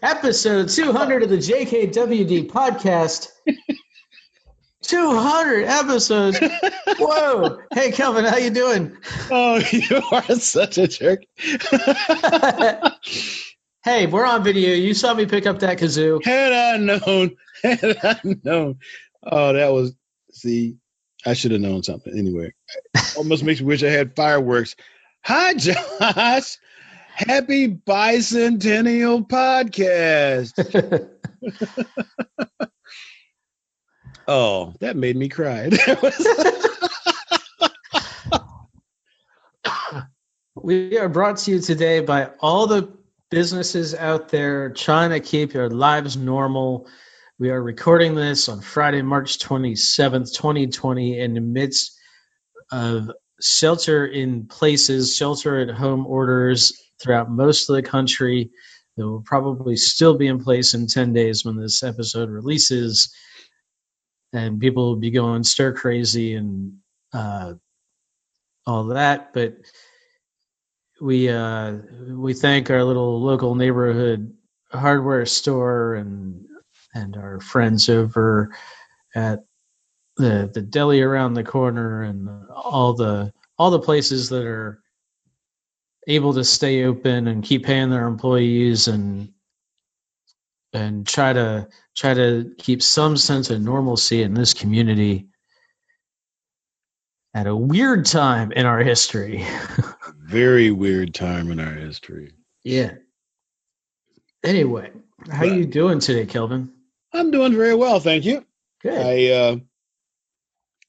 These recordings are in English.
Episode 200 of the JKWD podcast. 200 episodes. Whoa. Hey, Kelvin, how you doing? Oh, you are such a jerk. Hey, we're on video. You saw me pick up that kazoo. Had I known. Oh, that was, see, I should have known something. Anyway, almost makes me wish I had fireworks. Hi, Josh. Happy Bicentennial Podcast. Oh, that made me cry. We are brought to you today by all the businesses out there trying to keep your lives normal. We are recording this on Friday, March 27th, 2020, in the midst of shelter in places, shelter at home orders throughout most of the country. That will probably still be in place in 10 days when this episode releases. And people will be going stir crazy and all that. But we thank our little local neighborhood hardware store and our friends over at the deli around the corner and all the places that are able to stay open and keep paying their employees and try to keep some sense of normalcy in this community at a weird time in our history. Very weird time in our history. Yeah. Anyway, how you doing today, Kelvin? I'm doing very well, thank you. Good.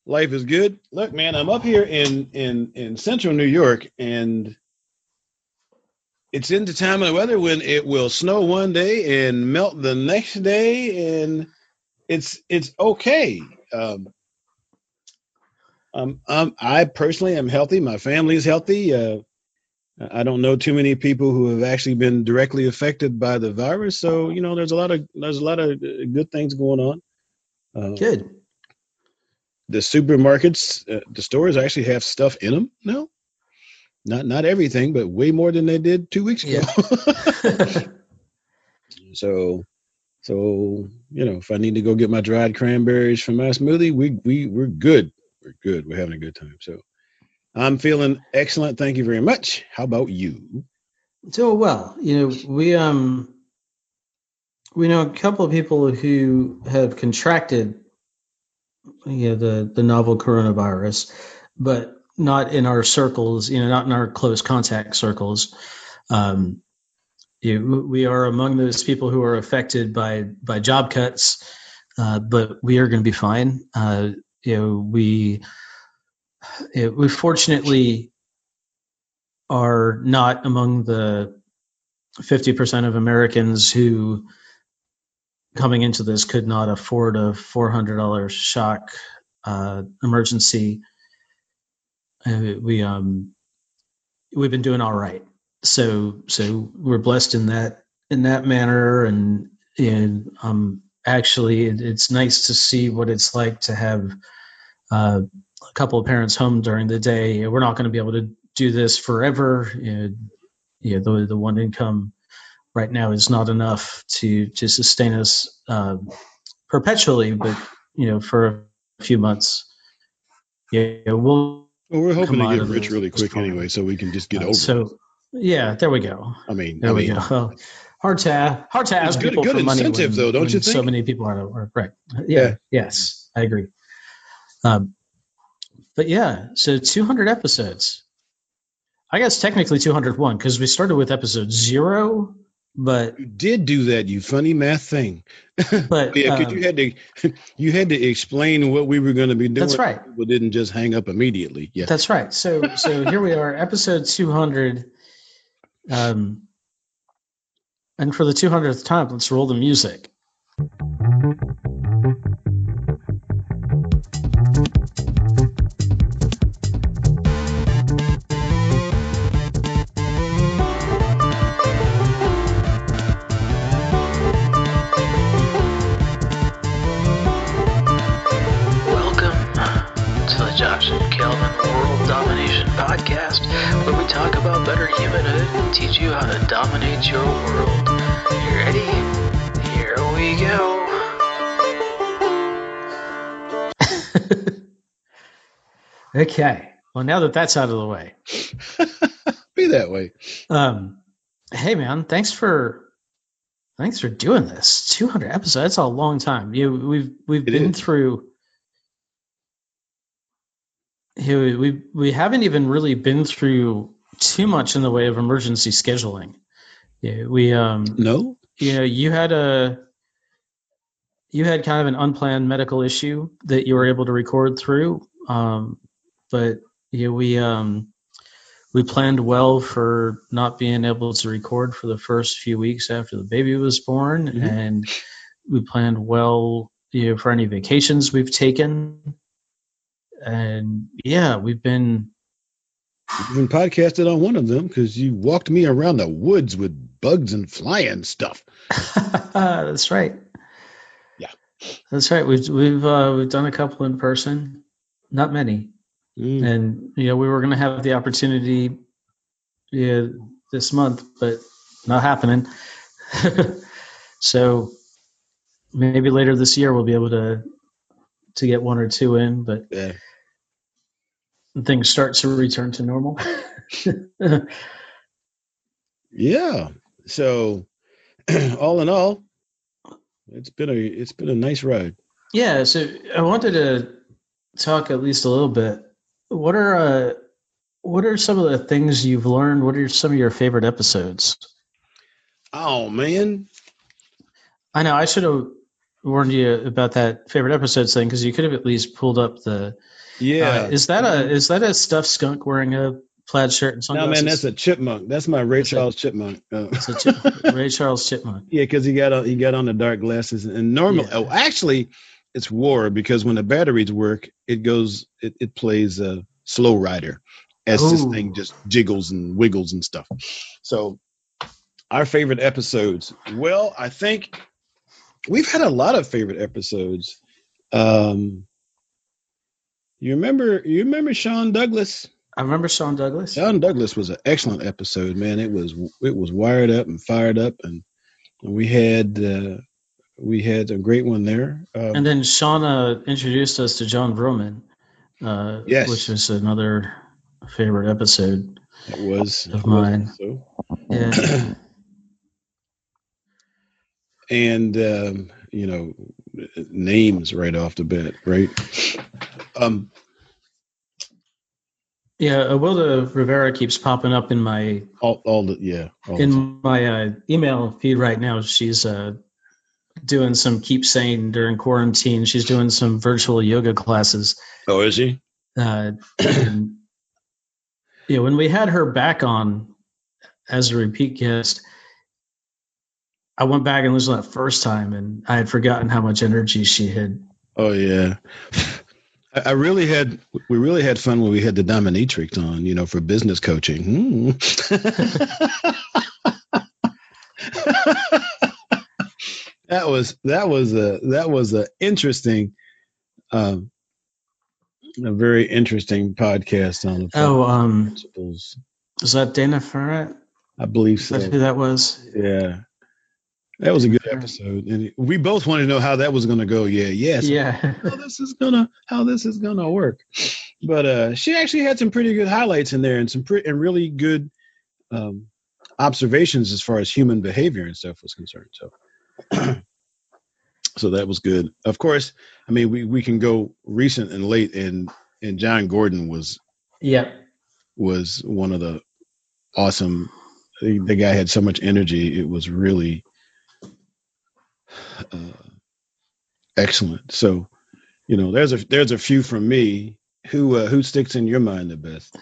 Life is good. Look, man, I'm up here in central New York, and it's in the time of the weather when it will snow one day and melt the next day, and it's okay. I personally am healthy. My family is healthy. I don't know too many people who have actually been directly affected by the virus, so there's a lot of good things going on. Good. The supermarkets, the stores actually have stuff in them now. Not everything, but way more than they did 2 weeks ago. Yeah. So if I need to go get my dried cranberries for my smoothie, we're good. We're good. We're having a good time. So I'm feeling excellent. Thank you very much. How about you? Doing well. We know a couple of people who have contracted the novel coronavirus, but not in our circles, not in our close contact circles. We are among those people who are affected by job cuts, but we are going to be fine. We fortunately are not among the 50% of Americans who, coming into this, could not afford a $400 shock emergency. We've been doing all right. So we're blessed in that manner, and actually it's nice to see what it's like to have a couple of parents home during the day. We're not going to be able to do this forever. The one income right now is not enough to sustain us perpetually, but for a few months, we're hoping to get rich really quick anyway, so we can just get over it. Yeah, there we go. There we go. Well, hard to ask people good for money incentive, when, though, don't you think? So many people are at work, right? Yeah. Yes, I agree. But yeah, so 200 episodes. I guess technically 201 because we started with episode 0, but you did do that, you funny math thing. But yeah, because you had to explain what we were going to be doing. That's right. People didn't just hang up immediately. Yeah, that's right. So here we are, episode 200. And for the 200th time, let's roll the music. Podcast, where we talk about a better humanhood and teach you how to dominate your world. You ready? Here we go. Okay. Well, now that that's out of the way. Be that way. Hey, man, thanks for doing this. 200 episodes. That's a long time. We've been through. We haven't even really been through too much in the way of emergency scheduling. Yeah, No. You had kind of an unplanned medical issue that you were able to record through. But we planned well for not being able to record for the first few weeks after the baby was born, and we planned well, for any vacations we've taken. And yeah, we've been even podcasted on one of them because you walked me around the woods with bugs and flying stuff. That's right. Yeah, that's right. We've done a couple in person, not many. And we were going to have the opportunity this month, but not happening. So maybe later this year we'll be able to get one or two in, but things start to return to normal. Yeah. So all in all, it's been a nice ride. Yeah. So I wanted to talk at least a little bit. What are some of the things you've learned? What are some of your favorite episodes? Oh man, I know I should have warned you about that favorite episodes thing because you could have at least pulled up the. Yeah. Is that a stuffed skunk wearing a plaid shirt and sunglasses? No, man, that's a chipmunk. That's my Ray Charles chipmunk. It's a Ray Charles chipmunk. Yeah, because he got on the dark glasses and normal. Yeah. Oh, actually, it's war because when the batteries work, it plays a slow rider as this thing just jiggles and wiggles and stuff. So our favorite episodes. Well, I think we've had a lot of favorite episodes. You remember Sean Douglas? I remember Sean Douglas. Sean Douglas was an excellent episode, man. It was wired up and fired up, and we had a great one there. And then Sean introduced us to John Vroman, yes, which was another favorite episode. It was of mine. So. Yeah. And names right off the bat, right? Yeah, Awilda Rivera keeps popping up in my my email feed right now. She's doing some keep sane during quarantine. She's doing some virtual yoga classes. Oh, is she? And, when we had her back on as a repeat guest, I went back and listened that first time, and I had forgotten how much energy she had. Oh yeah. We really had fun when we had the dominatrix on, for business coaching. That was a interesting, a very interesting podcast on the principles. Was that Dana Ferret? I believe so. That's who that was. Yeah. That was a good episode, and we both wanted to know how that was going to go. Yes. How this is gonna work. But she actually had some pretty good highlights in there, and some really good observations as far as human behavior and stuff was concerned. So, so that was good. Of course, I mean we can go recent and late, and John Gordon was one of the awesome. The guy had so much energy; it was really. Excellent. So, there's a few from me. Who sticks in your mind the best?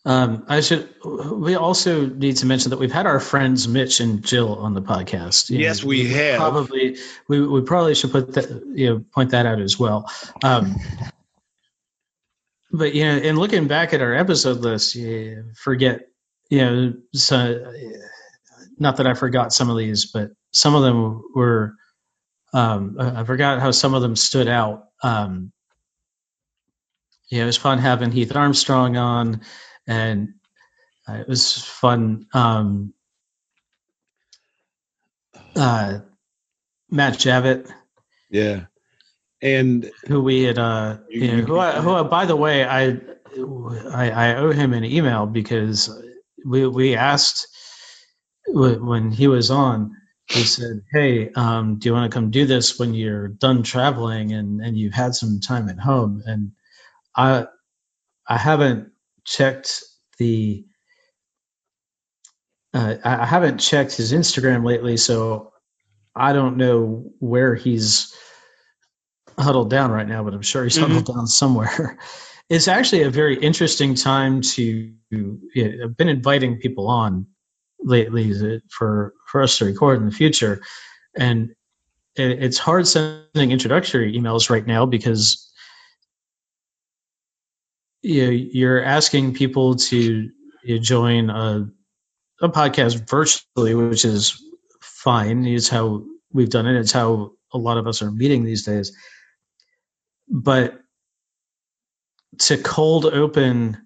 We also need to mention that we've had our friends Mitch and Jill on the podcast. Yes, we have. We probably should put that point that out as well. But in looking back at our episode list, you forget so not that I forgot some of these, but some of them were. I forgot how some of them stood out. It was fun having Heath Armstrong on, and It was fun. Matt Javit, Yeah. And who we had, by the way, I owe him an email because we asked when he was on. He said, "Hey, do you want to come do this when you're done traveling and you've had some time at home?" And I I haven't checked the I haven't checked his Instagram lately, so I don't know where he's huddled down right now, but I'm sure he's huddled down somewhere. It's actually a very interesting time to. I've been inviting people on lately for us to record in the future, and it's hard sending introductory emails right now because you're asking people to join a podcast virtually, which is fine. It's how we've done it. It's how a lot of us are meeting these days. But to cold open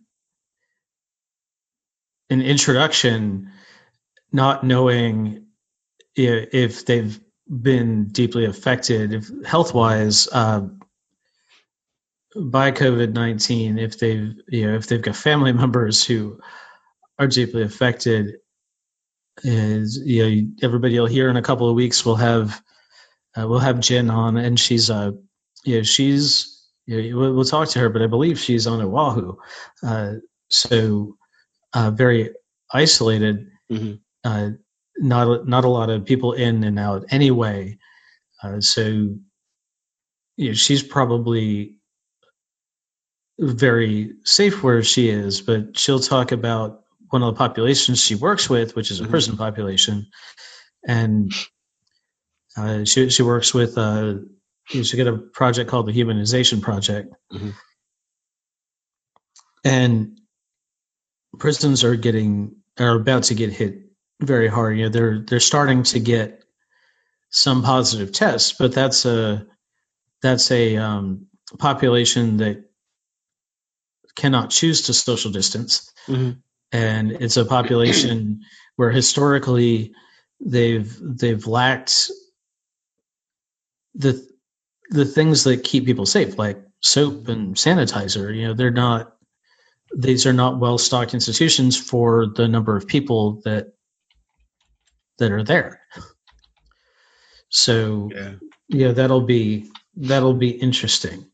an introduction, not knowing if they've been deeply affected health wise by COVID-19, if they've got family members who are deeply affected, is everybody will hear in a couple of weeks we'll have Jen on, and we'll talk to her, but I believe she's on Oahu, so very isolated. Mm-hmm. Not a lot of people in and out anyway. So she's probably very safe where she is, but she'll talk about one of the populations she works with, which is a prison population, and she works with she got a project called the Humanization Project, and prisons are about to get hit very hard. They're starting to get some positive tests, but that's a population that cannot choose to social distance, and it's a population where historically they've lacked the things that keep people safe, like soap and sanitizer. These are not well stocked institutions for the number of people that are there. So that'll be interesting.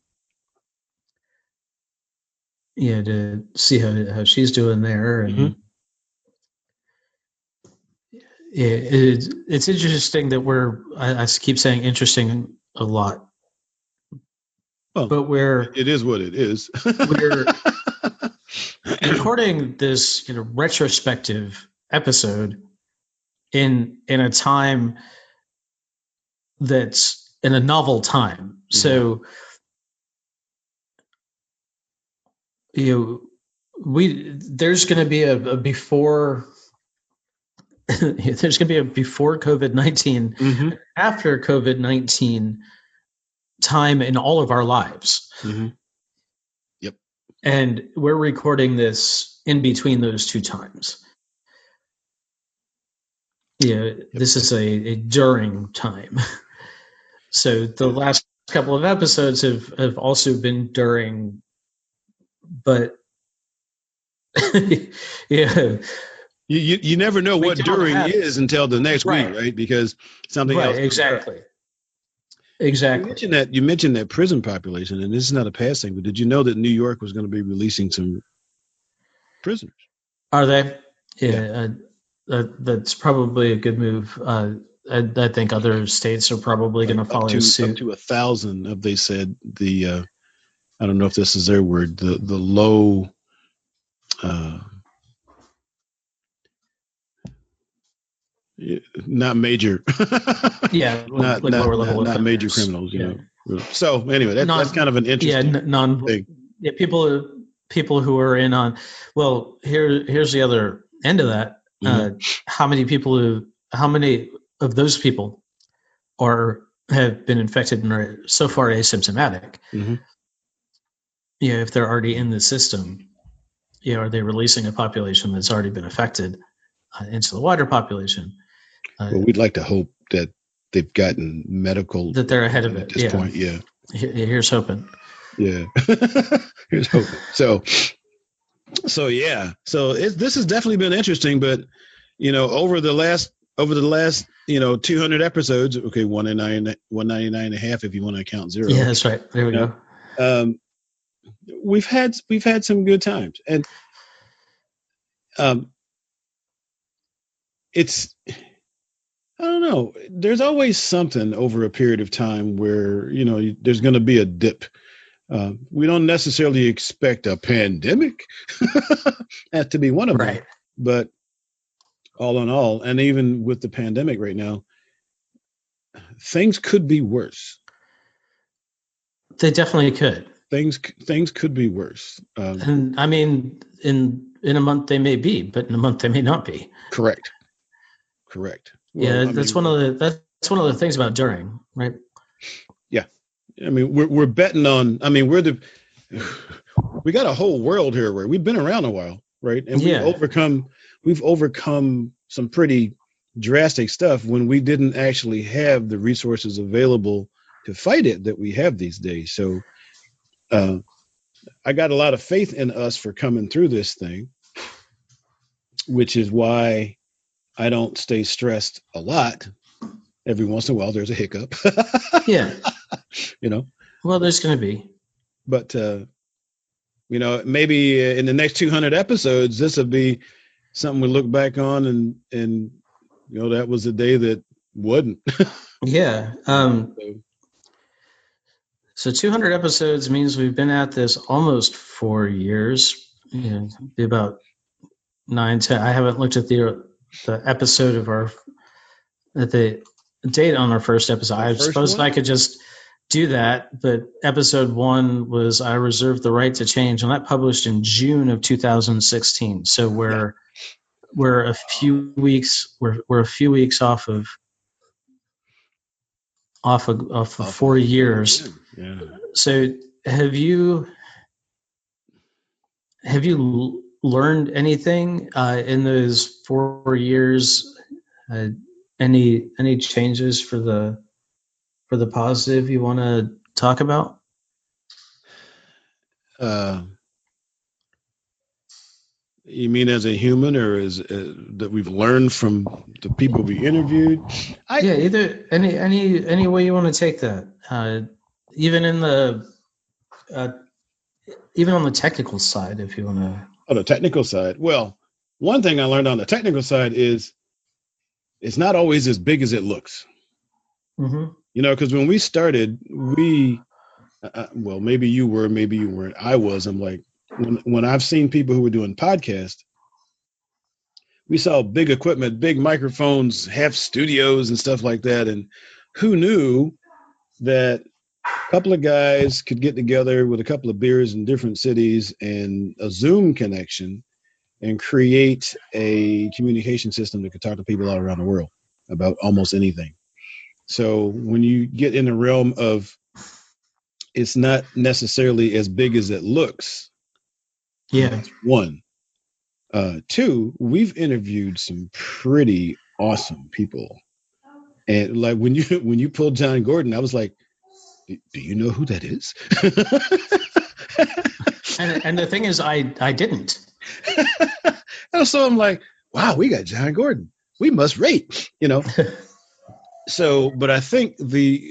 To see how she's doing there, and it's interesting that I keep saying interesting a lot. Well, but it is what it is. We're recording this retrospective episode in a time that's in a novel time. So there's going to be a before there's going to be a before COVID-19, after COVID-19 time in all of our lives. Yep. And we're recording this in between those two times. This is a during time. So the last couple of episodes have also been during, but you never know what during is until the next week, right? Because something else. Exactly. You mentioned that prison population, and this is not a past thing, but did you know that New York was going to be releasing some prisoners? Are they? Yeah. That's probably a good move. I think other states are probably going to follow suit. Up to 1,000 they said I don't know if this is their word, the low not major not lower level, not major criminals, So anyway, that's kind of an interesting thing. People who are in on, well, here's the other end of that. How many of those people have been infected and are so far asymptomatic? If they're already in the system, Are they releasing a population that's already been affected into the wider population? Well, we'd like to hope that they've gotten medical that they're ahead of at it. this point. Yeah. Here's hoping. Yeah. Here's hoping. So yeah. So this has definitely been interesting, but over the last 200 episodes, okay, 199 and a half if you want to count zero. Yeah, that's right. There we go. We've had some good times, and it's, I don't know. There's always something over a period of time where there's going to be a dip. We don't necessarily expect a pandemic to be one of them, but all in all, and even with the pandemic right now, things could be worse. They definitely could. Things could be worse. And I mean, in a month they may be, but in a month they may not be. Correct. Well, yeah, that's one of the things about during, right? Yeah, I mean, we're betting on. I mean, we got a whole world here where we've been around a while, right? And we've overcome some pretty drastic stuff when we didn't actually have the resources available to fight it that we have these days. So I got a lot of faith in us for coming through this thing, which is why I don't stay stressed a lot. Every once in a while, there's a hiccup. Yeah. Well, there's going to be. But, maybe in the next 200 episodes, this will be something we look back on and that was the day that wasn't. Yeah. So 200 episodes means we've been at this almost 4 years. Be about 9, 10. I haven't looked at the episode of the date on our first episode. I suppose I could just do that, but episode 1 was I Reserve the Right to Change, and that published in June of 2016. So we're a few weeks off of 4 years. Yeah. So have you learned anything in those 4 years? Any changes for the positive you want to talk about? You mean as a human, or as that we've learned from the people we interviewed? Either any way you want to take that. Even in even on the technical side, if you want to. On the technical side, well, one thing I learned on the technical side is it's not always as big as it looks. Mm-hmm. Because when we started, well, maybe you were, maybe you weren't. I was. I'm like, when I've seen people who were doing podcasts, we saw big equipment, big microphones, half studios and stuff like that. And who knew that a couple of guys could get together with a couple of beers in different cities and a Zoom connection and create a communication system that could talk to people all around the world about almost anything. So when you get in the realm of it's not necessarily as big as it looks. Yeah. That's one. 2, we've interviewed some pretty awesome people. And like when you pulled John Gordon, I was like, do you know who that is? and the thing is, I didn't. And so I'm like, wow, we got John Gordon. We must rate, So, but I think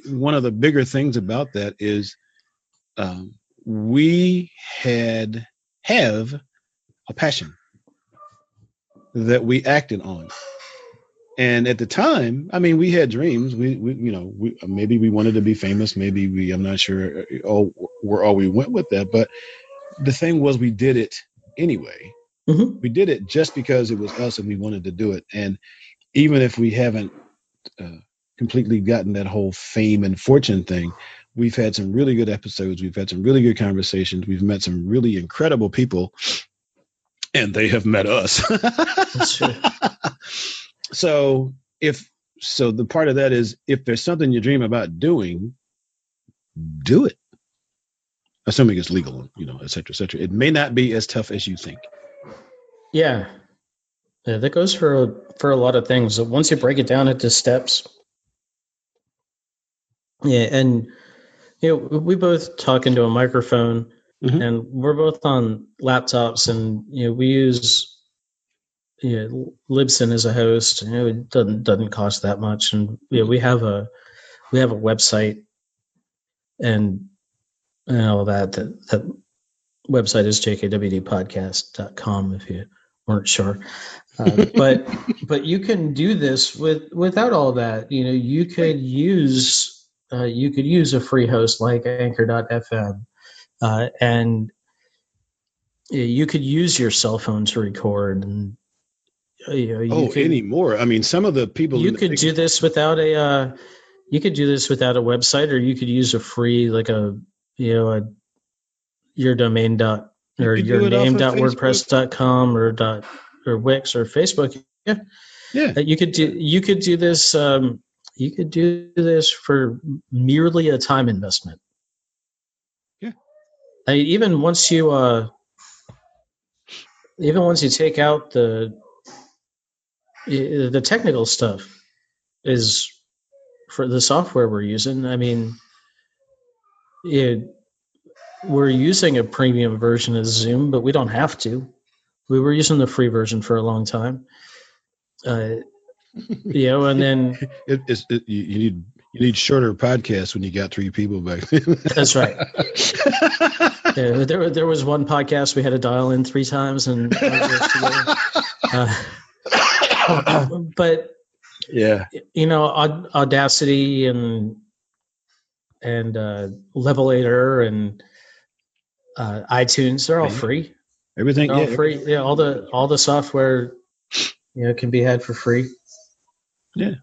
one of the bigger things about that is we have a passion that we acted on. And at the time, I mean, we had dreams. We maybe we wanted to be famous. Maybe I'm not sure where all we went with that. But the thing was, we did it anyway. Mm-hmm. We did it just because it was us and we wanted to do it. And even if we haven't completely gotten that whole fame and fortune thing, we've had some really good episodes. We've had some really good conversations. We've met some really incredible people, and they have met us. That's true. So the part of that is, if there's something you dream about doing, do it. Assuming it's legal, et cetera, et cetera. It may not be as tough as you think. Yeah, yeah, that goes for a lot of things. Once you break it down into steps, yeah, and we both talk into a microphone, Hmm. and we're both on laptops, and we use Libsyn as a host. It doesn't cost that much, and we have a website, and all that website is jkwdpodcast.com if you weren't sure. But you can do this without all that. Right. You could use a free host like Anchor.fm, and you could use your cell phone to record, and you Oh, could anymore. I mean, some of the people in you the could big, do this without a website, or you could use a free like your domain dot you or could your do it off name of dot Facebook. wordpress.com or Wix or Facebook. Yeah, Yeah. you could do this. You could do this for merely a time investment. Yeah. Even once you take out the technical stuff is for the software we're using. I mean, it, we're using a premium version of Zoom, but we don't have to. We were using the free version for a long time. Uh, and then You need shorter podcasts when you got three people back then. that's right. Yeah, there was one podcast we had to dial in 3 times and adjust together. But Yeah. Audacity and Levelator and iTunes, they're all Yeah. free. Everything. They're all Yeah. free. Yeah, all the software can be had for free. Yeah.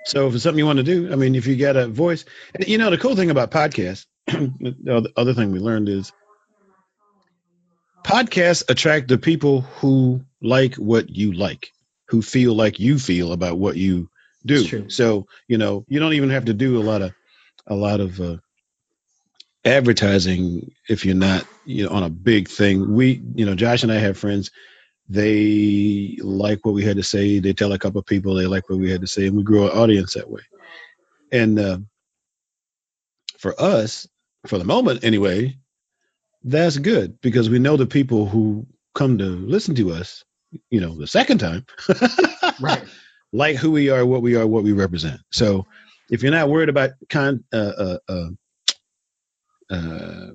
So if it's something you want to do, I mean, if you got a voice, the cool thing about podcasts, the other thing we learned is podcasts attract the people who like what you like, who feel like you feel about what you It's do. true. So, you don't even have to do a lot of advertising if you're not, on a big thing. Josh and I have friends. They like what we had to say. They tell a couple of people they like what we had to say, and we grow an audience that way. And for us, for the moment anyway, that's good because we know the people who come to listen to us, the second time, Right. like who we are, what we represent. So if you're not worried about uh,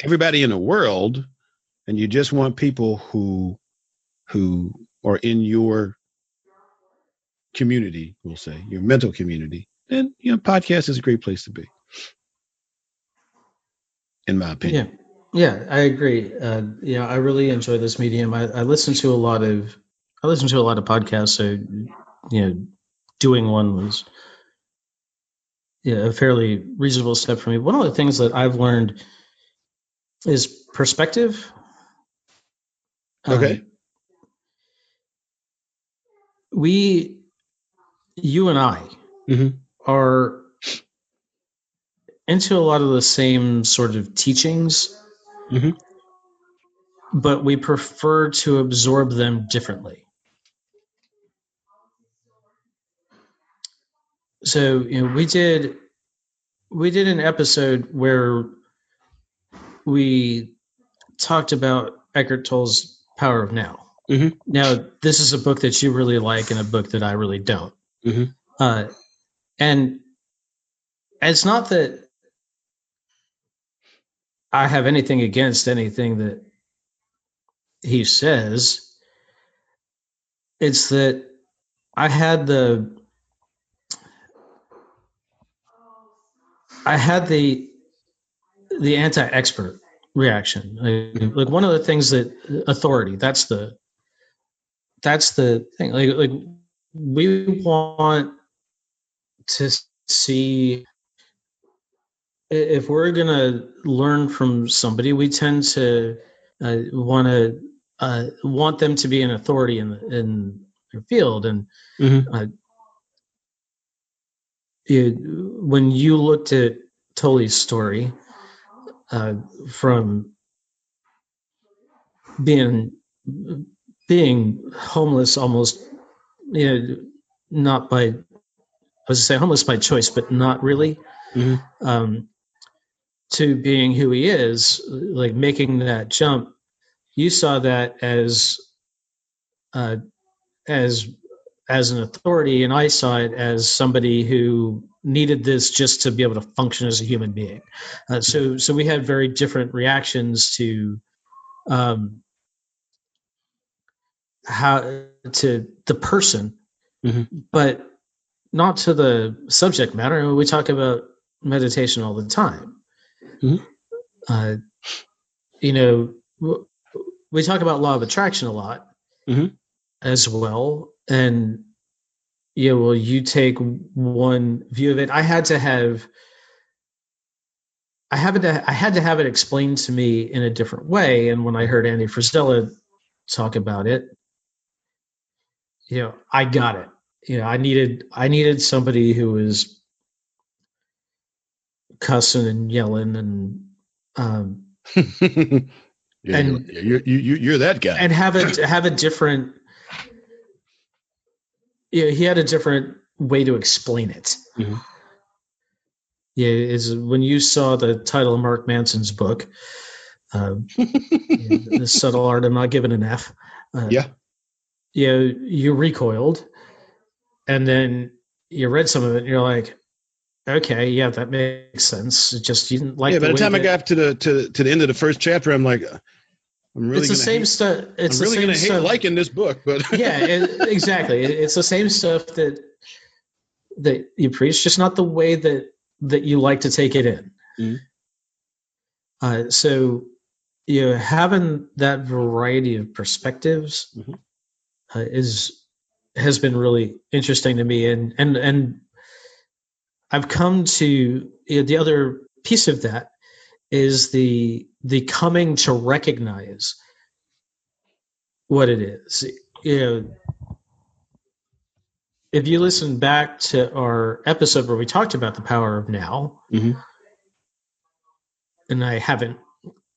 everybody in the world, and you just want people who are in your community, we'll say your mental community, then podcast is a great place to be, in my Yeah. opinion. Yeah, I agree. I really enjoy this medium. I listen to a lot of podcasts. So, doing one was a fairly reasonable step for me. One of the things that I've learned is perspective. Uh, Okay. we, you and I, Hmm. are into a lot of the same sort of teachings, Hmm. but we prefer to absorb them differently. So, we did an episode where we talked about Eckhart Tolle's Power of Now. Hmm. Now, this is a book that you really like and a book that I really don't. Hmm. Uh, and it's not that I have anything against anything that he says. It's that I had the I had the anti-expert reaction. Like one of the things that authority. That's the thing. Like we want to see if we're gonna learn from somebody, we tend to want them to be an authority in their field. And Hmm. uh, when you looked at Tully's story uh, from being homeless almost, not by, I was to say homeless by choice, but not really, um, to being who he is, like making that jump. You saw that uh, as as an authority, and I saw it as somebody who needed this just to be able to function as a human being. So we had very different reactions to um, how to the person, but not to the subject matter. I mean, we talk about meditation all the time. Uh, you know, we talk about law of attraction a lot as well, and well, you take one view of it. I had to have it explained to me in a different way. And when I heard Andy Frisella talk about it, I got it. I needed somebody who was cussing and yelling and and you're that guy, and have a different. He had a different way to explain it. Yeah, is when you saw the title of Mark Manson's book, The Subtle Art of Not Giving an F. You recoiled, and then you read some of it, and you're like, okay, yeah, that makes sense. It just you didn't like. Yeah, by the time I got to the end of the first chapter, I'm like, I'm really it's the same stuff. It's I'm really going to hate stuff. liking this book, but yeah, exactly. It's the same stuff that you preach, just not the way that you like to take it in. So having that variety of perspectives has been really interesting to me, and I've come to the other piece of that is the coming to recognize what it is. If you listen back to our episode where we talked about the power of now, and I haven't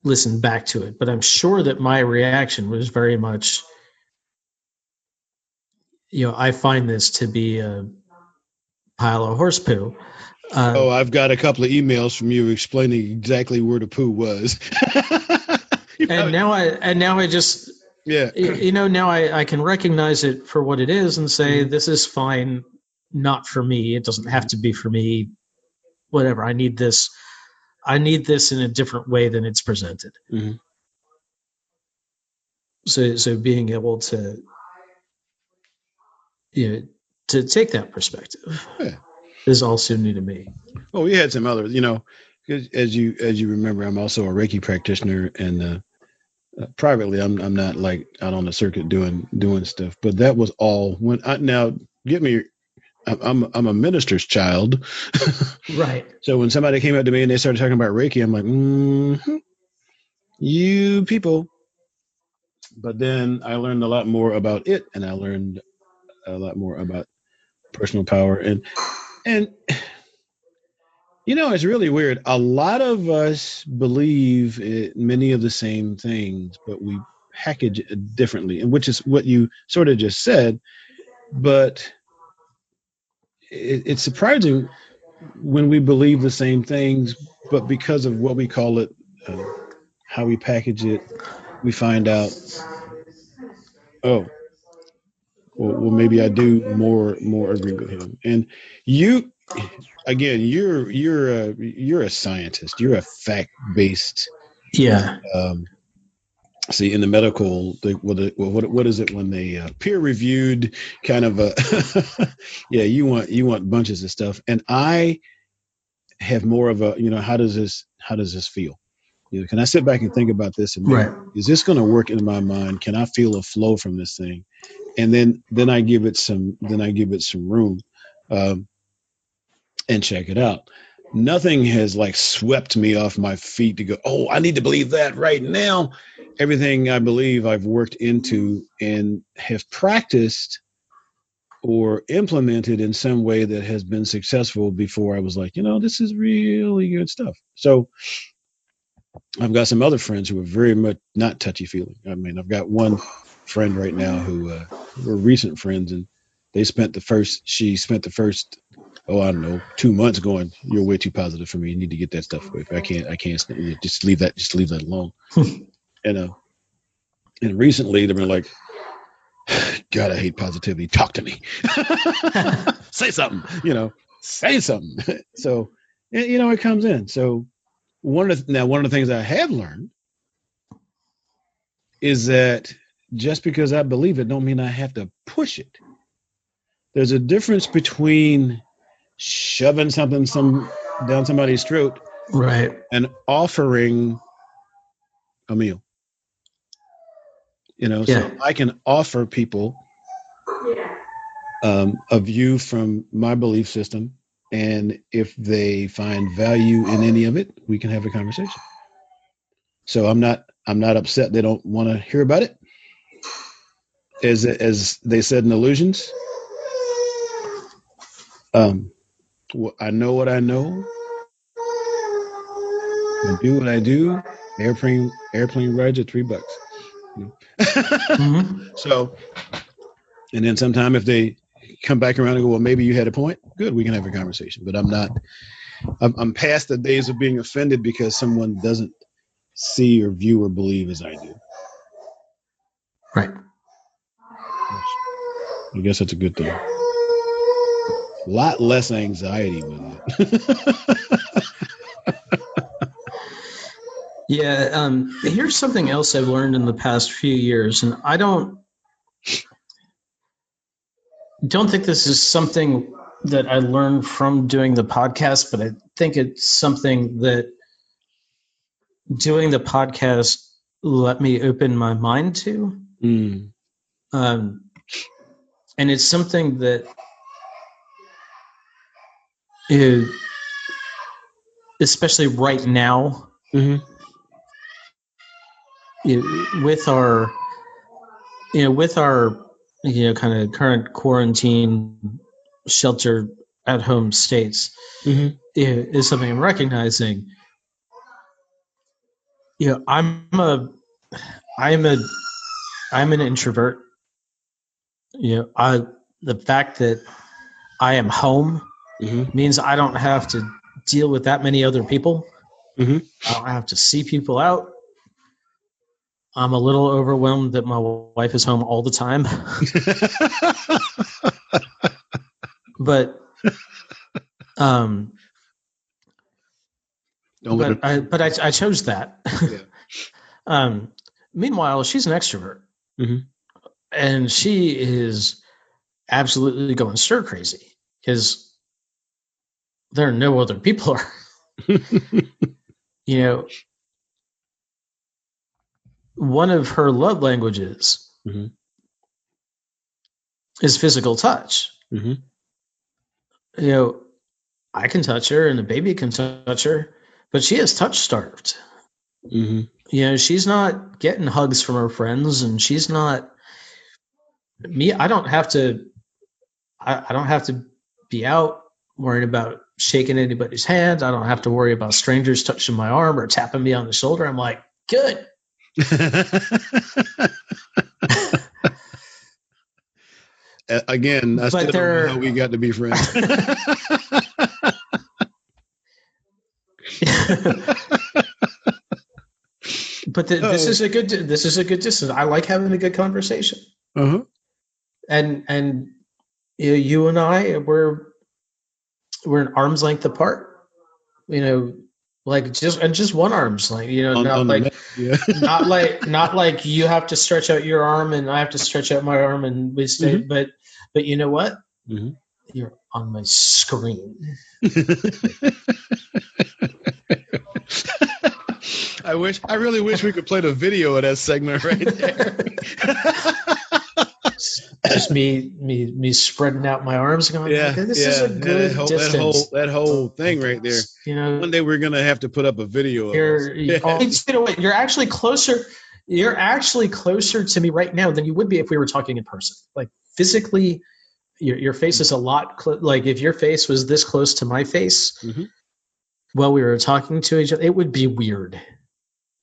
listened back to it, but I'm sure that my reaction was very much, I find this to be a pile of horse poo. I've got a couple of emails from you explaining exactly where the poo was. Now I just, now I can recognize it for what it is and say, this is fine, not for me. It doesn't have to be for me. Whatever. I need this in a different way than it's presented. So being able to, to take that perspective is also new to me. Well, we had some others, as you remember, I'm also a Reiki practitioner, and privately, I'm not like out on the circuit doing stuff. But that was all when now get me. I'm a minister's child, right? So when somebody came up to me and they started talking about Reiki, I'm like, you people. But then I learned a lot more about it, and I learned a lot more about personal power, and it's really weird. A lot of us believe many of the same things, but we package it differently, and which is what you sort of just said. But it's surprising when we believe the same things, but because of what we call it, how we package it, we find out, oh, well, maybe I do more agree with him. And you, again, you're a scientist. You're a fact based. Yeah. See, in the medical, what is it when they peer reviewed kind of yeah, you want bunches of stuff, and I have more of a how does this feel? Can I sit back and think about this and is this going to work in my mind? Can I feel a flow from this thing? And then I give it some room and check it out. Nothing has like swept me off my feet to go, oh, I need to believe that right now. Everything I believe I've worked into and have practiced or implemented in some way that has been successful before I was like, this is really good stuff. So I've got some other friends who are very much not touchy-feely. I mean, I've got one friend right now who were recent friends, and she spent the first, oh, I don't know, 2 months going, "You're way too positive for me. You need to get that stuff away. I can't just leave that alone." And and recently they've been like, "God, I hate positivity. Talk to me. Say something, say something." So, it comes in. So one of the things I have learned is that just because I believe it don't mean I have to push it. There's a difference between shoving something down somebody's throat, Right. and offering a meal. Yeah. So I can offer people a view from my belief system, and if they find value in any of it, we can have a conversation. So I'm not upset they don't want to hear about it. As they said in Illusions, I know what I know. I do what I do. Airplane rides at $3. Mm-hmm. So, and then sometime if they come back around and go, "Well, maybe you had a point," good, we can have a conversation. But I'm past the days of being offended because someone doesn't see or view or believe as I do. Right. I guess that's a good thing. A lot less anxiety with it. Yeah. Here's something else I've learned in the past few years, and I don't think this is something that I learned from doing the podcast, but I think it's something that doing the podcast let me open my mind to. And it's something that especially right now, with our kind of current quarantine shelter at home states, is something I'm recognizing. I'm an introvert. The fact that I am home means I don't have to deal with that many other people. I don't have to see people out. I'm a little overwhelmed that my wife is home all the time. But I chose that. Yeah. Meanwhile, she's an extrovert, and she is absolutely going stir crazy because there are no other people. One of her love languages is physical touch. I can touch her and the baby can touch her, but she is touch starved. She's not getting hugs from her friends, and she's not me. I don't have to be out worrying about shaking anybody's hand. I don't have to worry about strangers touching my arm or tapping me on the shoulder. I'm like, good. Again, I still don't know how we got to be friends. But this is a good distance. I like having a good conversation. And you and I, we're an arm's length apart. Like just one arm's length. Not like you have to stretch out your arm and I have to stretch out my arm and we stay. But you know what? You're on my screen. I really wish we could play the video of that segment right there. Just me spreading out my arms and going, this is a good distance. That whole thing right there. One day we're gonna have to put up a video of this. You're actually closer. You're actually closer to me right now than you would be if we were talking in person. Like physically, your face is a lot. Like if your face was this close to my face while we were talking to each other, it would be weird.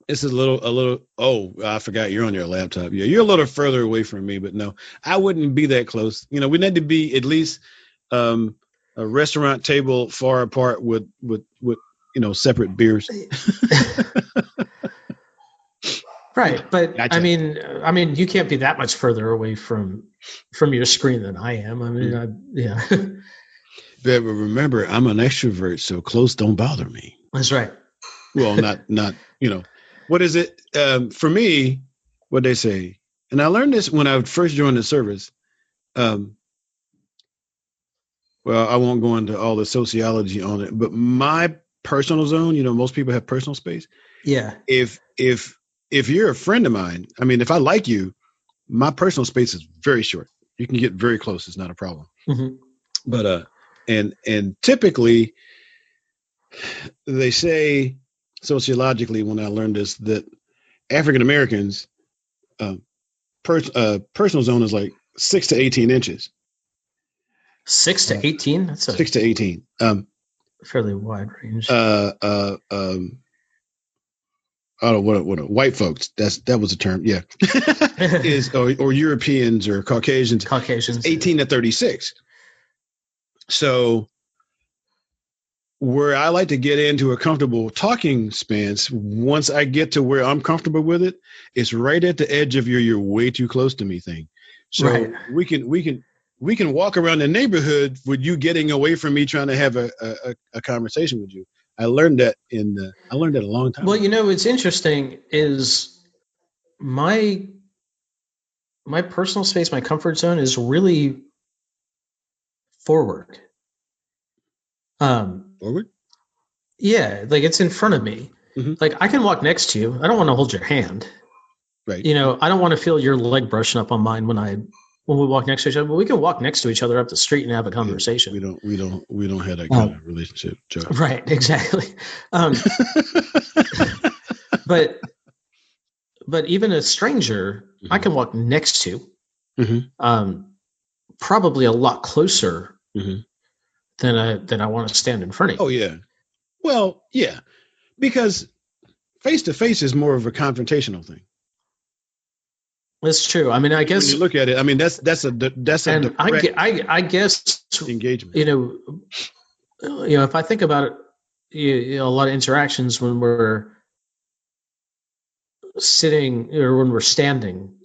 It's a little. Oh, I forgot you're on your laptop. Yeah, you're a little further away from me, but no, I wouldn't be that close. We need to be at least um, a restaurant table far apart with separate beers. Right, but Gotcha. I mean, you can't be that much further away from your screen than I am. I mean, yeah, But remember, I'm an extrovert, so close don't bother me. that's right. Well, not what is it? For me, what they say, and I learned this when I first joined the service. Um, well, I won't go into all the sociology on it, but my personal zone, most people have personal space. Yeah. If you're a friend of mine, I mean, if I like you, my personal space is very short. You can get very close; it's not a problem. Mm-hmm. But and typically, they say sociologically, when I learned this, that African Americans personal zone is like 6 to 18 inches. 6 to 18. That's a 6 to 18. fairly wide range. I don't know what white folks. That was a term. Yeah, is or Europeans or Caucasians. 18 to 36. So where I like to get into a comfortable talking stance, once I get to where I'm comfortable with it, it's right at the edge of you're way too close to me thing. So right. we can walk around the neighborhood with you getting away from me trying to have a conversation with you. I learned that a long time ago. Well, what's interesting is my personal space, my comfort zone is really forward. Forward? Yeah, like it's in front of me. Mm-hmm. Like I can walk next to you. I don't want to hold your hand. Right. I don't want to feel your leg brushing up on mine when we walk next to each other. But we can walk next to each other up the street and have a conversation. We don't have that kind of relationship, Joe. Right, exactly. But even a stranger, I can walk next to, probably a lot closer than I want to stand in front of you. Oh yeah. Well, yeah, because face to face is more of a confrontational thing. That's true. I mean, I guess when you look at it, I mean that's a I guess engagement. If I think about it, a lot of interactions when we're sitting or when we're standing,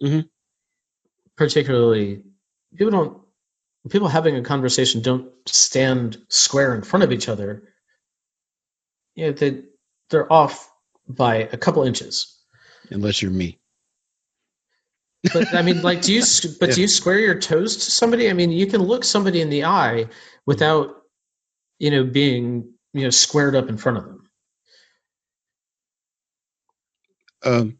particularly people having a conversation don't stand square in front of each other. They're off by a couple inches. Unless you're me. But I mean, like, do you square your toes to somebody? I mean, you can look somebody in the eye without, being, squared up in front of them.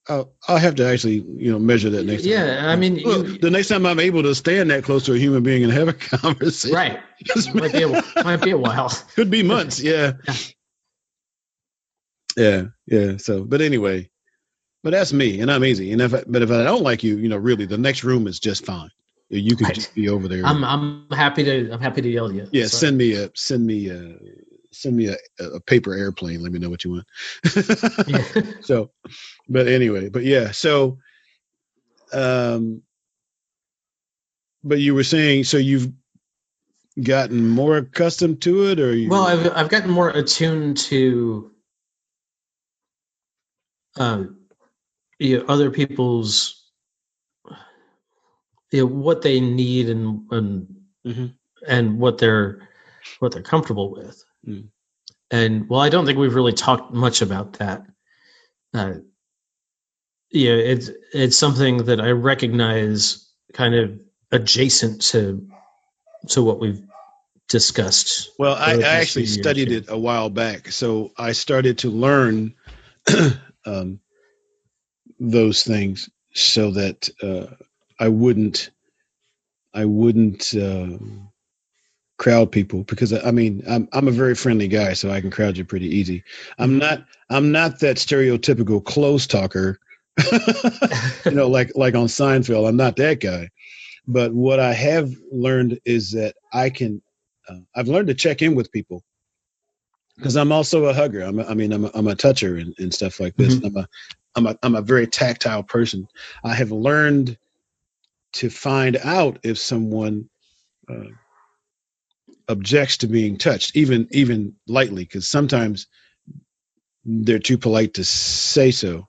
I'll have to actually, measure that next time. Yeah, I mean, the next time I'm able to stand that close to a human being and have a conversation, right? Might be a while. Could be months. Yeah. So, but anyway, but that's me, and I'm easy. And if I don't like you, really, the next room is just fine. You could just be over there. I'm happy to yell at you. Yeah, so. Send me a paper airplane. Let me know what you want. So, but anyway, but yeah. So, but you were saying, so you've gotten more accustomed to it, or I've gotten more attuned to other people's what they need and what they're comfortable with. And I don't think we've really talked much about that. It's something that I recognize kind of adjacent to what we've discussed. Well, I actually studied it a while back, so I started to learn those things so that I wouldn't crowd people, because I mean I'm a very friendly guy, so I can crowd you pretty easy. I'm not that stereotypical close talker, like on Seinfeld. I'm not that guy. But what I have learned is that I've learned to check in with people because I'm also a hugger. I'm a toucher and stuff like this. Mm-hmm. I'm a very tactile person. I have learned to find out if someone uh, objects to being touched, even lightly, because sometimes they're too polite to say so.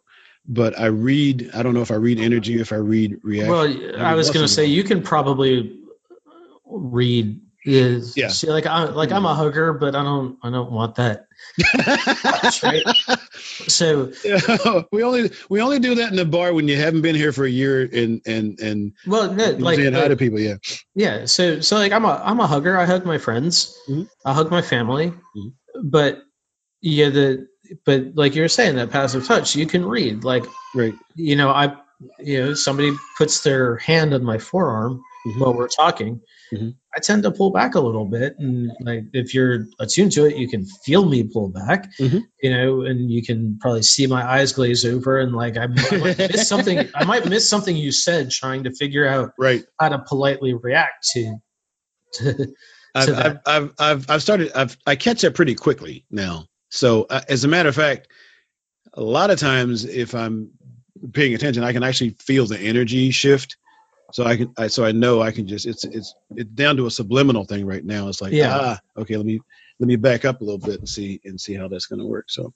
But I read. I don't know if I read energy, if I read reaction Well, I every was once going to in a say while. you can probably read is Yeah. see like I'm a hugger, but I don't want that touch, right? So Yeah, we only do that in the bar when you haven't been here for a year and well, no, you're saying hi to people. Yeah. yeah. So like I'm a hugger. I hug my friends. Hmm. I hug my family. Hmm. But yeah, but like you were saying, that passive touch, you can read. Like, Right. I somebody puts their hand on my forearm Hmm. while we're talking. Hmm. I tend to pull back a little bit, and like if you're attuned to it, you can feel me pull back, Hmm. and you can probably see my eyes glaze over, and like I might miss something. I might miss something you said, trying to figure out Right. how to politely react to I've to I've that. I've I've started. I catch that pretty quickly now. So as a matter of fact, a lot of times if I'm paying attention, I can actually feel the energy shift. So I know I can just it's down to a subliminal thing right now. It's like, Yeah. okay, let me back up a little bit and see how that's going to work. So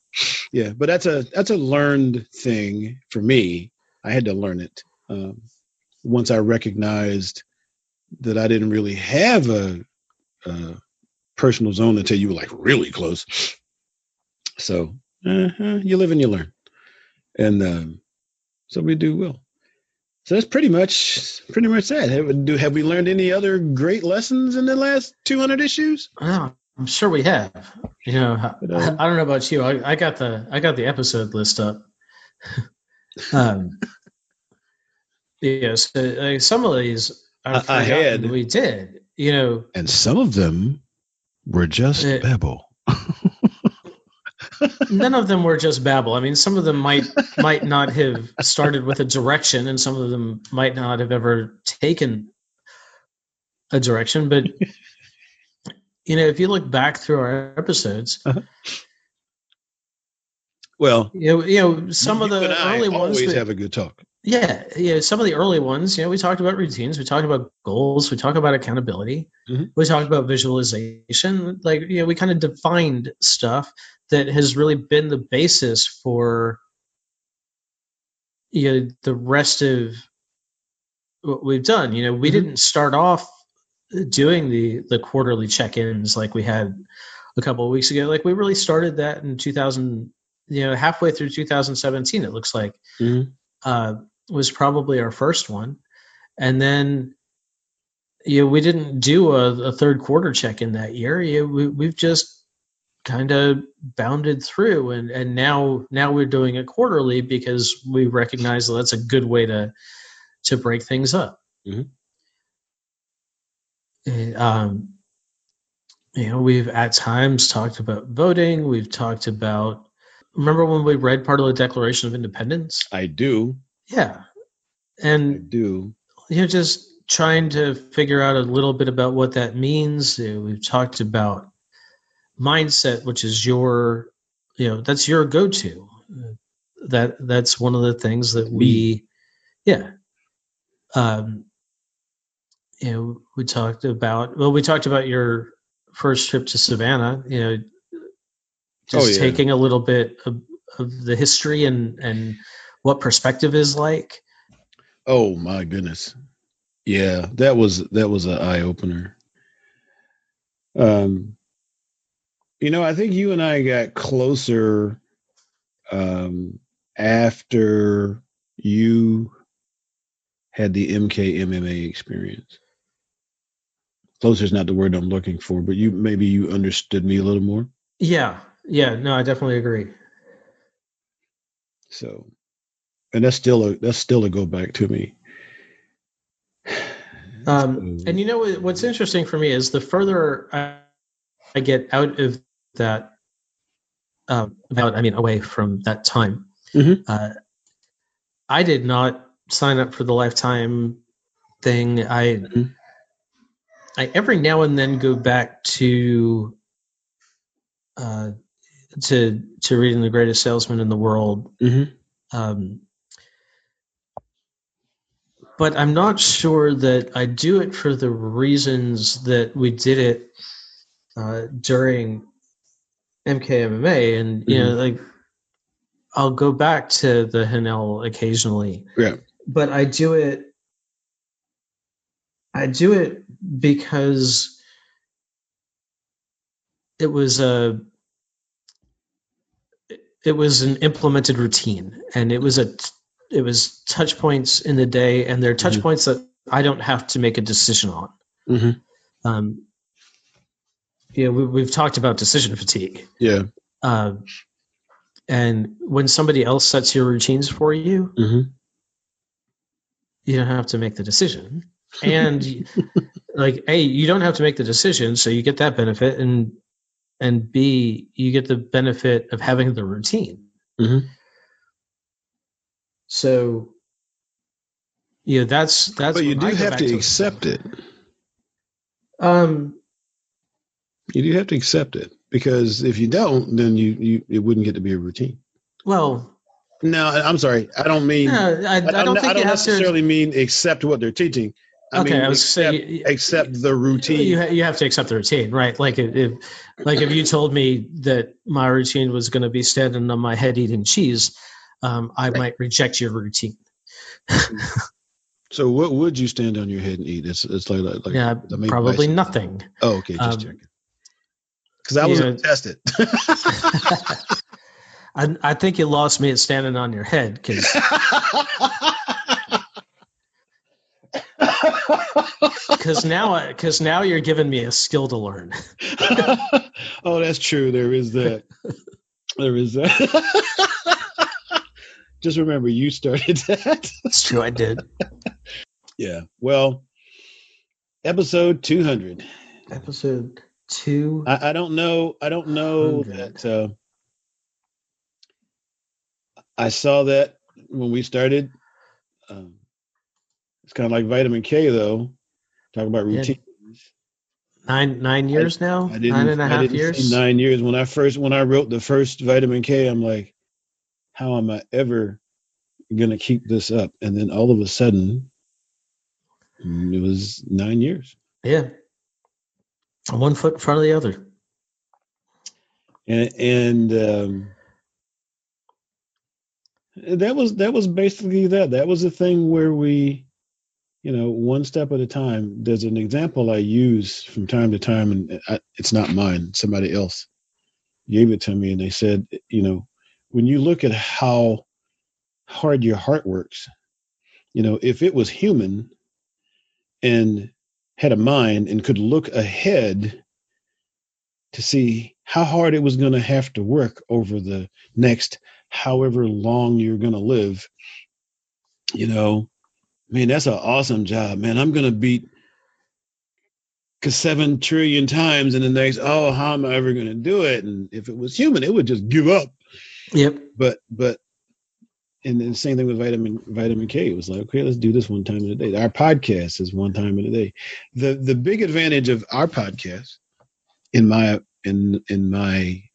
yeah, but that's a learned thing for me. I had to learn it once I recognized that I didn't really have a personal zone until you were like really close. So you live and you learn, and so we do well. So that's pretty much that. Have we learned any other great lessons in the last 200 issues? Oh, I'm sure we have. But I don't know about you. I got the episode list up. Um, so some of these I've I forgotten had, we did. and some of them were just Uh, babble. None of them were just babble. I mean, some of them might not have started with a direction, and some of them might not have ever taken a direction. But if you look back through our episodes, Uh-huh. Well, some of you and the I early ones always we have a good talk. yeah, some of the early ones, we talked about routines, we talked about goals, we talked about accountability, Hmm. we talked about visualization. Like, we kind of defined stuff that has really been the basis for the rest of what we've done. We Hmm. didn't start off doing the quarterly check-ins like we had a couple of weeks ago. Like, we really started that in 2000, halfway through 2017. It looks like Hmm. uh, was probably our first one, and then we didn't do a third quarter check in that year. We've just kind of bounded through, and now we're doing it quarterly because we recognize that that's a good way to break things up. Hmm. Um, we've at times talked about voting. We've talked about. Remember when we read part of the Declaration of Independence? I do. Yeah, I and do. just trying to figure out a little bit about what that means. We've talked about mindset, which is that's your go-to. That's one of the things that Me. yeah. Um, we talked about your first trip to Savannah. Oh Just yeah. taking a little bit of the history and what perspective is like. Oh my goodness. Yeah, that was an eye opener. Um, I think you and I got closer after you had the MKMMA experience. Closer is not the word I'm looking for, but you understood me a little more. Yeah, no, I definitely agree. So, and that's still a go back to me. And So, what's interesting for me is the further I get out of that, away from that time. mhm. Uh, I did not sign up for the lifetime thing. Mhm. I every now and then go back to to reading The Greatest Salesman in the World. Mm-hmm. But I'm not sure that I do it for the reasons that we did it during MKMMA. And, like, I'll go back to the Hanel occasionally. Yeah. But I do it because it was an implemented routine, and it was touch points in the day, and they're touch points that I don't have to make a decision on. We've talked about decision fatigue. Yeah. And when somebody else sets your routines for you, you don't have to make the decision. And like, A, you don't have to make the decision, so you get that benefit, and B, you get the benefit of having the routine. So, that's. But you do have to accept it. You do have to accept it, because if you don't, then it wouldn't get to be a routine. Well, no, I'm sorry. I don't mean. No, I don't necessarily mean accept what they're teaching. I mean, accept the routine. You have to accept the routine, right? Like if you told me that my routine was going to be standing on my head eating cheese, I might reject your routine. So what would you stand on your head and eat? It's like yeah, probably nothing. Oh, okay, just checking. Because I was tested. I think you lost me at standing on your head, because now you're giving me a skill to learn. Oh, that's true. There is that. There is that. Just remember, you started that. It's true, I did. Yeah. Well, episode 200. Episode 2. I don't know. I don't know that. I saw that when we started. It's kind of like vitamin K, though. Talk about routines. 9 years now. 9.5 years. 9 years. When I wrote the first vitamin K, I'm like, how am I ever gonna keep this up? And then all of a sudden, it was 9 years. Yeah, one foot in front of the other. And that was basically that. That was the thing where we, one step at a time. There's an example I use from time to time, and it's not mine. Somebody else gave it to me, and they said, when you look at how hard your heart works, if it was human and had a mind and could look ahead to see how hard it was going to have to work over the next however long you're going to live, man, that's an awesome job, man. I'm going to beat 7 trillion times in the next, how am I ever going to do it? And if it was human, it would just give up. Yep. But and the same thing with vitamin K. It was like, okay, let's do this one time in a day. Our podcast is one time in a day. The big advantage of our podcast, in my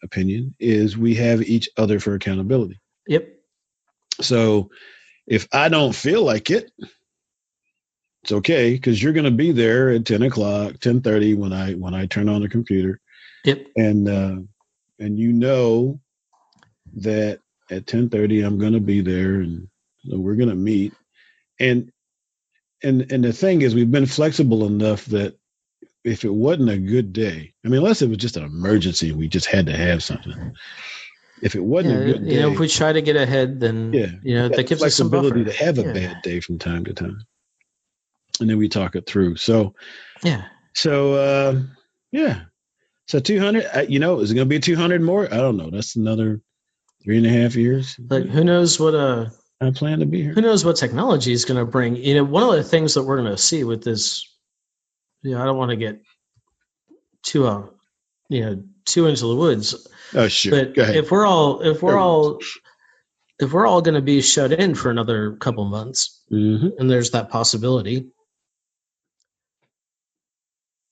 opinion, is we have each other for accountability. Yep. So if I don't feel like it, it's okay, because you're going to be there at 10 o'clock, 10:30 when I turn on the computer. Yep. And that at 10:30 I'm going to be there, and we're going to meet. And the thing is, we've been flexible enough that if it wasn't a good day, I mean, unless it was just an emergency, we just had to have something. If it wasn't a good day, if we try to get ahead, then that gives us some flexibility buffer to have a bad day from time to time, and then we talk it through. So So 200. Is it going to be 200 more? I don't know. That's another 3.5 years. But who knows what I plan to be here. Who knows what technology is going to bring? One of the things that we're going to see with this, I don't want to get too into the woods. Oh, sure. But go ahead. if we're all going to be shut in for another couple months, and there's that possibility,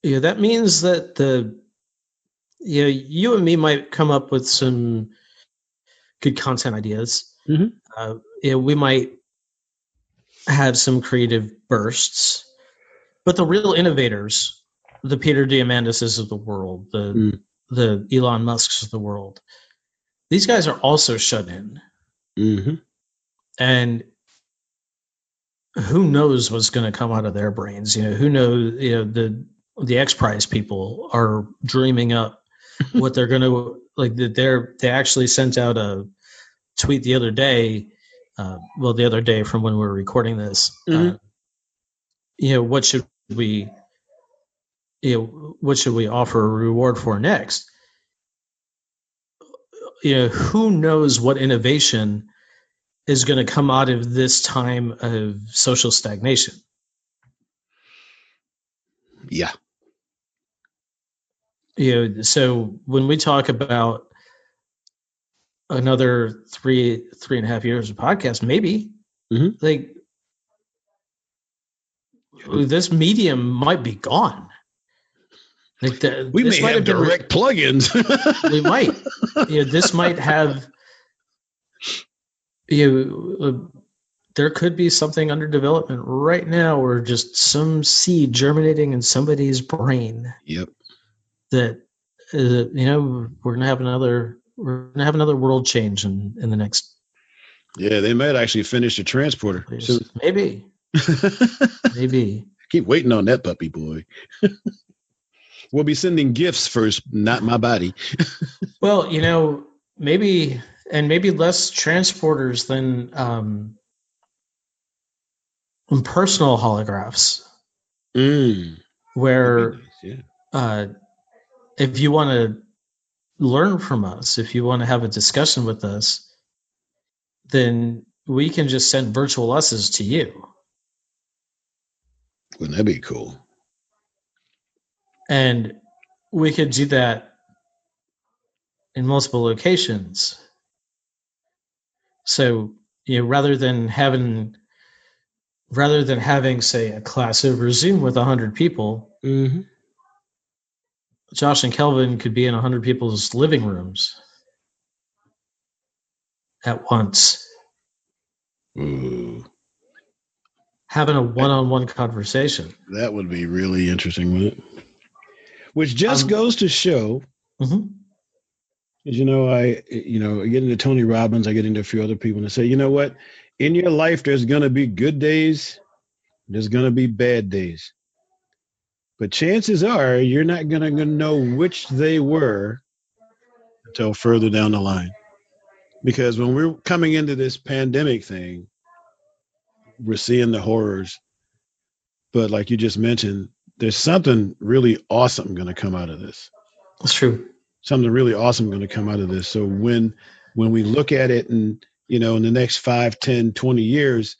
that means that you and me might come up with some good content ideas. We might have some creative bursts, but the real innovators, the Peter Diamandis of the world, the Elon Musks of the world, these guys are also shut in. And who knows what's going to come out of their brains? Who knows? The X Prize people are dreaming up what they're going to like. They actually sent out a tweet the other day. The other day from when we were recording this. What should we? What should we offer a reward for next? Who knows what innovation is going to come out of this time of social stagnation? Yeah. So when we talk about another 3.5 years of podcast, maybe like this medium might be gone. Like we may have direct plugins. We might. This might have. There could be something under development right now, or just some seed germinating in somebody's brain. Yep. That we're gonna have another world change in the next. Yeah, they might actually finish the transporter. So maybe. Maybe. Keep waiting on that puppy boy. We'll be sending gifts first, not my body. Well, maybe less transporters than personal holographs. Where if you want to learn from us, if you want to have a discussion with us, then we can just send virtual us's to you. Wouldn't that be cool? And we could do that in multiple locations. So, rather than having, say, a class over Zoom with 100 people, Josh and Kelvin could be in 100 people's living rooms at once. Ooh. Having a one-on-one conversation. That would be really interesting, wouldn't it? Which just goes to show, I get into Tony Robbins, I get into a few other people, and I say, you know what? In your life, there's going to be good days, there's going to be bad days. But chances are you're not going to know which they were until further down the line. Because when we're coming into this pandemic thing, we're seeing the horrors. But like you just mentioned, there's something really awesome going to come out of this. That's true. Something really awesome going to come out of this. So when we look at it and, in the next 5, 10, 20 years,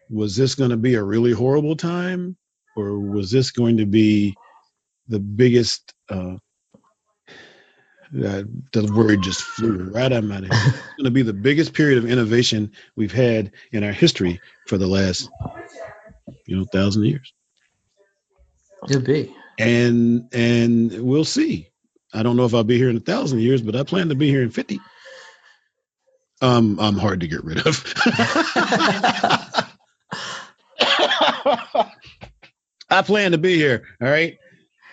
was this going to be a really horrible time? Or was this going to be the biggest, the word just flew right out of my head. It's going to be the biggest period of innovation we've had in our history for the last, 1,000 years. Could be. And we'll see. I don't know if I'll be here in 1,000 years, but I plan to be here in 50. I'm hard to get rid of. I plan to be here. All right.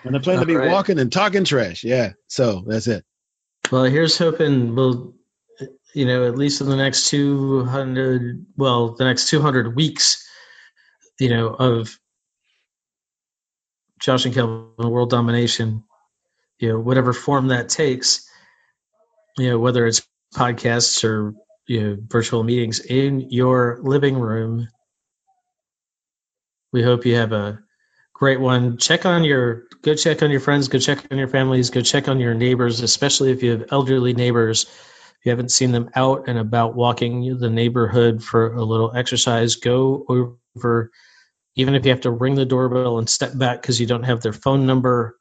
And I plan to be walking and talking trash. Yeah. So that's it. Well, here's hoping we'll, at least in the next 200 weeks, of Josh and Kelvin world domination, whatever form that takes, whether it's podcasts or, virtual meetings in your living room. We hope you have a great one. Go check on your friends, go check on your families, go check on your neighbors, especially if you have elderly neighbors. If you haven't seen them out and about walking the neighborhood for a little exercise, go over, even if you have to ring the doorbell and step back because you don't have their phone number,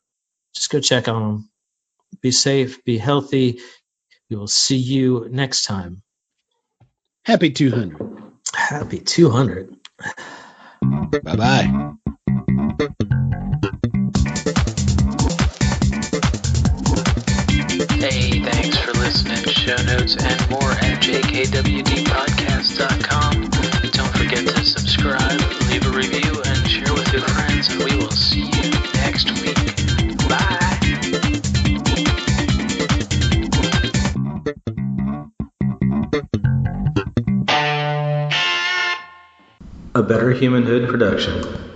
just go check on them. Be safe, be healthy. We will see you next time. Happy 200. Happy 200. Bye-bye. A Better Humanhood production.